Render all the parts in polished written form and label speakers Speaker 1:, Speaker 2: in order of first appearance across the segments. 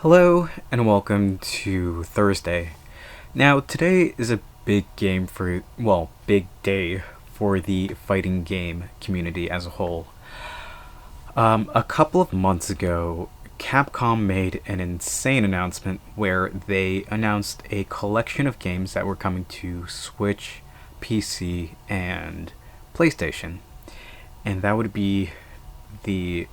Speaker 1: Hello and welcome to Thursday. Now, today is a big big day for the fighting game community as a whole. A couple of months ago, Capcom made an insane announcement where they announced a collection of games that were coming to Switch, PC, and PlayStation. And that would be the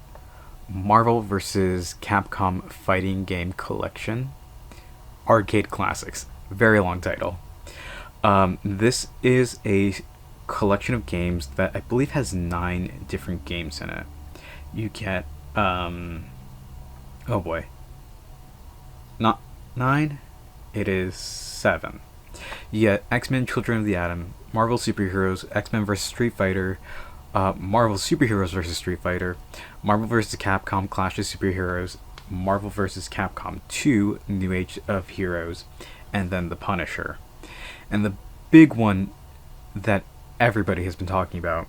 Speaker 1: Marvel vs. Capcom Fighting Game Collection Arcade Classics. Very long title. This is a collection of games that I believe has 9 different games in it. You get, oh boy. Not 9? It is 7. You get X-Men Children of the Atom, Marvel Superheroes, X-Men vs. Street Fighter, Marvel Superheroes vs. Street Fighter, Marvel vs. Capcom Clash of Superheroes, Marvel vs. Capcom 2 New Age of Heroes, and then The Punisher. And the big one that everybody has been talking about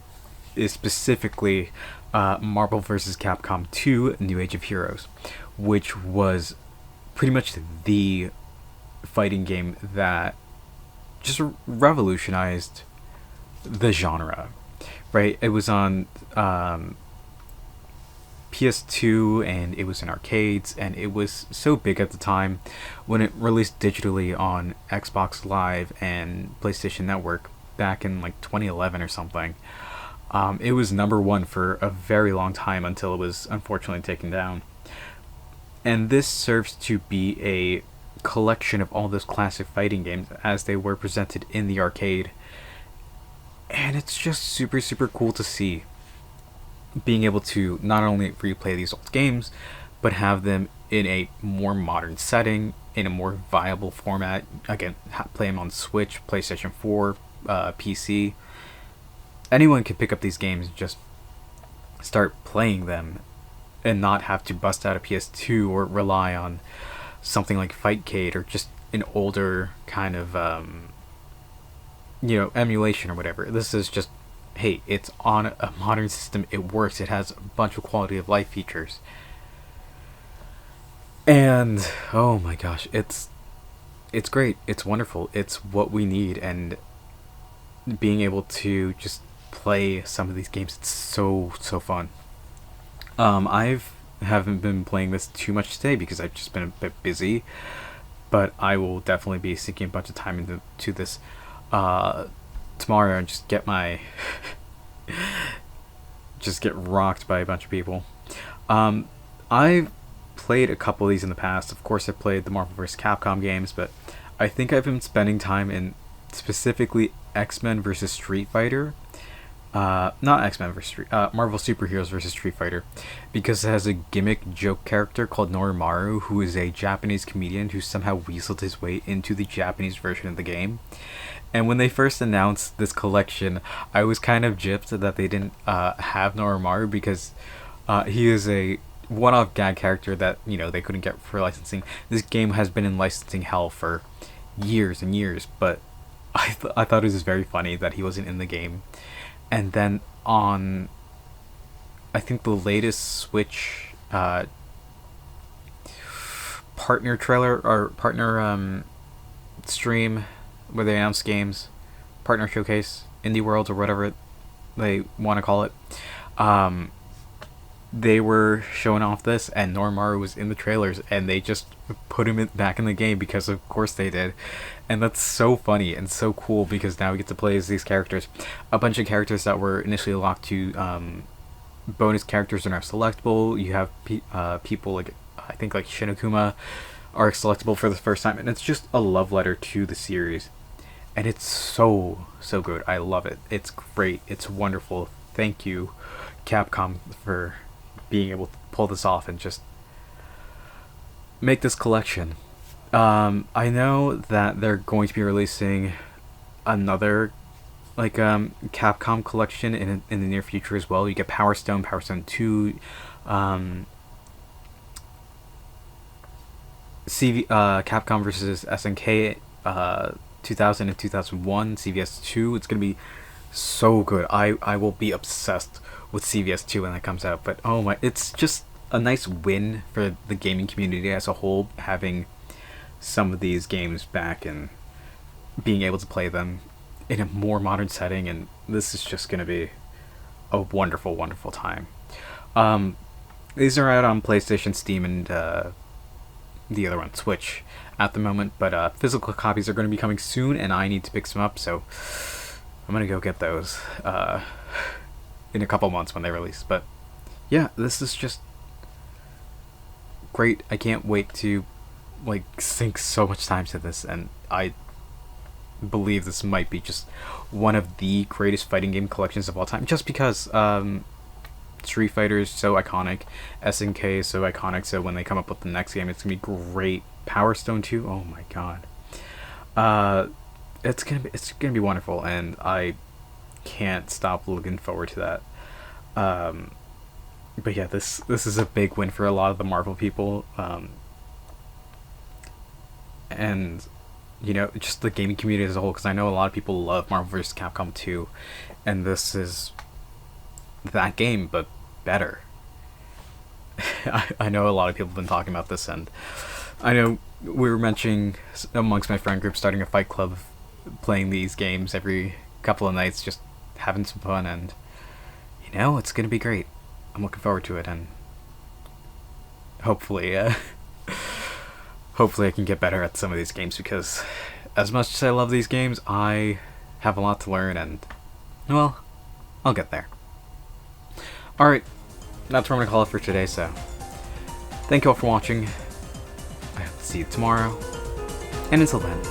Speaker 1: is specifically Marvel vs. Capcom 2 New Age of Heroes, which was pretty much the fighting game that just revolutionized the genre. Right, it was on PS2 and it was in arcades, and it was so big at the time. When it released digitally on Xbox Live and PlayStation Network back in like 2011 or something, it was number one for a very long time until it was unfortunately taken down. And this serves to be a collection of all those classic fighting games as they were presented in the arcade. And it's just super, super cool to see being able to not only replay these old games, but have them in a more modern setting, in a more viable format. Again, play them on Switch, PlayStation 4, PC. Anyone can pick up these games and just start playing them and not have to bust out a PS2 or rely on something like Fightcade or just an older kind of emulation or whatever. This is just, hey, it's on a modern system, it works, it has a bunch of quality of life features. And oh my gosh, it's great, it's wonderful, it's what we need. And being able to just play some of these games, it's so fun. I haven't been playing this too much today because I've just been a bit busy, but I will definitely be sinking a bunch of time into this tomorrow and just get my just get rocked by a bunch of people. I've played a couple of these in the past. Of course, I played the Marvel vs. Capcom games, but I think I've been spending time in specifically X-Men vs. Street Fighter. Not X-Men vs. Marvel Superheroes vs. Street Fighter, because it has a gimmick joke character called Norimaru, who is a Japanese comedian who somehow weaseled his way into the Japanese version of the game. And when they first announced this collection, I was kind of gypped that they didn't have Norimaru, because he is a one-off gag character that they couldn't get for licensing. This game has been in licensing hell for years and years, but I thought it was very funny that he wasn't in the game. And then on, I think the latest Switch partner trailer or partner stream where they announce games, partner showcase, Indie World or whatever they want to call it, they were showing off this, and Norimaru was in the trailers, and they just put him back in the game because of course they did. And that's so funny and so cool, because now we get to play as these characters. A bunch of characters that were initially locked to bonus characters are now selectable. You have people like, I think like Shinokuma are selectable for the first time, and it's just a love letter to the series. And it's so good. I love it. It's great. It's wonderful. Thank you, Capcom, for being able to pull this off and just make this collection. I know that they're going to be releasing another Capcom collection in the near future as well. You get Power Stone 2, Capcom versus SNK 2000 and 2001, CVS 2. It's gonna be so good. I will be obsessed with CVS 2 when that comes out. But oh my, it's just a nice win for the gaming community as a whole, having some of these games back and being able to play them in a more modern setting, and this is just going to be a wonderful, wonderful time. These are out on PlayStation, Steam, and the other one, Switch, at the moment, but physical copies are going to be coming soon, and I need to pick some up, so I'm going to go get those in a couple months when they release. But yeah, this is just great. I can't wait to sink so much time to this, and I believe this might be just one of the greatest fighting game collections of all time, just because Street Fighter is so iconic, SNK is so iconic, so when they come up with the next game, it's gonna be great. Power Stone 2, oh my god. It's gonna be wonderful, and I can't stop looking forward to that. But yeah, this is a big win for a lot of the Marvel people, and just the gaming community as a whole, because I know a lot of people love Marvel vs. Capcom 2, and this is that game, but better. I know a lot of people have been talking about this, and I know we were mentioning amongst my friend group starting a fight club, playing these games every couple of nights, just having some fun, and it's gonna be great. I'm looking forward to it, and hopefully hopefully I can get better at some of these games, because as much as I love these games, I have a lot to learn, and well, I'll get there. Alright, that's what I'm going to call it for today, so thank you all for watching. I hope to see you tomorrow, and until then,